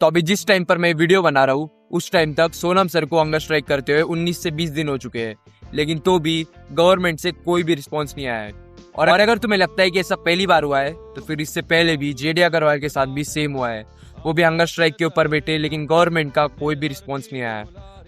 तो अभी जिस टाइम पर मैं वीडियो बना रहा हूँ उस टाइम तक सोनम सर को हंगर स्ट्राइक करते हुए 19 से 20 दिन हो चुके हैं, लेकिन तो भी गवर्नमेंट से कोई भी रिस्पॉन्स नहीं आया है। और अगर तुम्हें लगता है कि ऐसा पहली बार हुआ है तो फिर इससे पहले भी जेडी अग्रवाल के साथ भी सेम हुआ है। वो भी हंगर स्ट्राइक के ऊपर बैठे, लेकिन गवर्नमेंट का कोई भी रिस्पॉन्स नहीं आया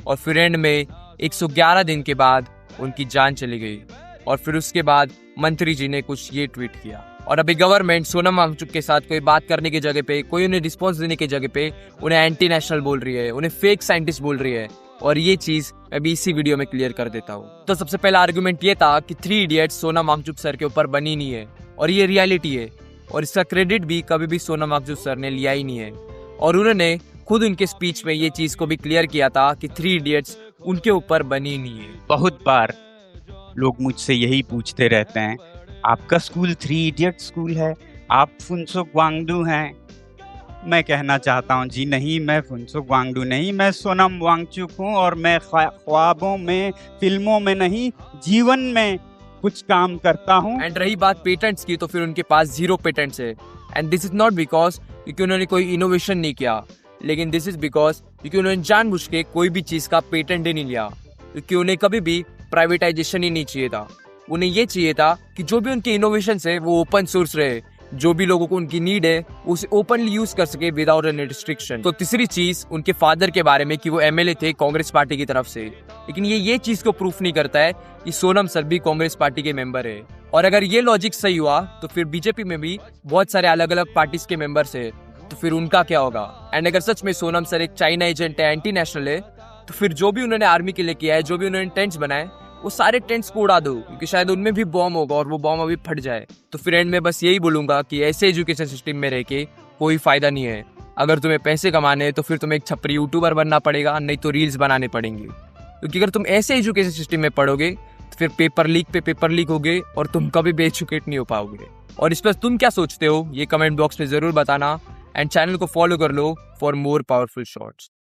और फिर एंड में 111 दिन के बाद उनकी जान चली गई। और फिर उसके बाद मंत्री जी ने कुछ ये ट्वीट किया और अभी गवर्नमेंट सोनम वांगचुक के साथ कोई बात करने की जगह पे, कोई उन्हें रिस्पॉन्स देने की जगह पे उन्हें एंटी नेशनल बोल रही है, उन्हें फेक साइंटिस्ट बोल रही है। और ये चीज अभी इसी वीडियो में क्लियर कर देता हूँ। तो सबसे पहला आर्गुमेंट ये था कि 3 इडियट्स सोनम वांगचुक सर के ऊपर बनी नहीं है और ये रियलिटी है और इसका क्रेडिट भी कभी भी सोनम वांगचुक सर ने लिया ही नहीं है। और उन्होंने खुद उनके स्पीच में ये चीज को भी क्लियर किया था कि 3 इडियट्स उनके ऊपर बनी नहीं है। बहुत बार लोग मुझसे यही पूछते रहते हैं, आपका स्कूल 3 इडियट स्कूल है, आप फुनसुक वांगडू हैं। मैं कहना चाहता हूं जी नहीं, मैं फुनसुक वांगडू नहीं, मैं सोनम वांगचुक हूं और मैं ख्वाबों में, फिल्मों में नहीं, जीवन में कुछ काम करता हूं। एंड रही बात पेटेंट्स की, तो फिर उनके पास 0 पेटेंट्स है। And this is not because क्योंकि उन्होंने कोई इनोवेशन नहीं किया, लेकिन दिस इज बिकॉज क्योंकि उन्होंने जानबूझ के कोई भी चीज का पेटेंट ही नहीं लिया, क्योंकि उन्हें कभी भी प्राइवेटाइजेशन ही नहीं चाहिए था। उन्हें ये चाहिए था कि जो भी उनके इनोवेशन है वो ओपन सोर्स रहे, जो भी लोगों को उनकी नीड है उसे ओपनली यूज कर सके विदाउट एनी रिस्ट्रिक्शन। तो तीसरी चीज उनके फादर के बारे में कि वो एमएलए थे कांग्रेस पार्टी की तरफ से, लेकिन ये चीज को प्रूफ नहीं करता है कि सोनम सर भी कांग्रेस पार्टी के मेंबर है। और अगर ये लॉजिक सही हुआ तो फिर बीजेपी में भी बहुत सारे अलग अलग पार्टीज के मेंबर्स है, तो फिर उनका क्या होगा। एंड अगर सच में सोनम सर एक चाइना एजेंट है, एंटी नेशनल है, तो फिर जो भी उन्होंने आर्मी के लिए किया है, जो भी उन्होंने टेंट्स बनाए, वो सारे टेंट्स को उड़ा दो, क्योंकि शायद उनमें भी बॉम्ब होगा और वो बॉम्ब अभी फट जाए। तो फिर एंड में बस यही बोलूंगा कि ऐसे एजुकेशन सिस्टम में रह के कोई फायदा नहीं है। अगर तुम्हें पैसे कमाने हैं तो फिर तुम्हें एक छपरी यूट्यूबर बनना पड़ेगा, नहीं तो रील्स बनाने पड़ेंगे। क्योंकि अगर तुम ऐसे एजुकेशन सिस्टम में पढ़ोगे तो फिर पेपर लीक पे पेपर लीक होगे और तुम कभी भी एजुकेट नहीं हो पाओगे। और इस पर तुम क्या सोचते हो ये कमेंट बॉक्स में जरूर बताना। एंड चैनल को फॉलो कर लो फॉर मोर पावरफुल शॉर्ट्स।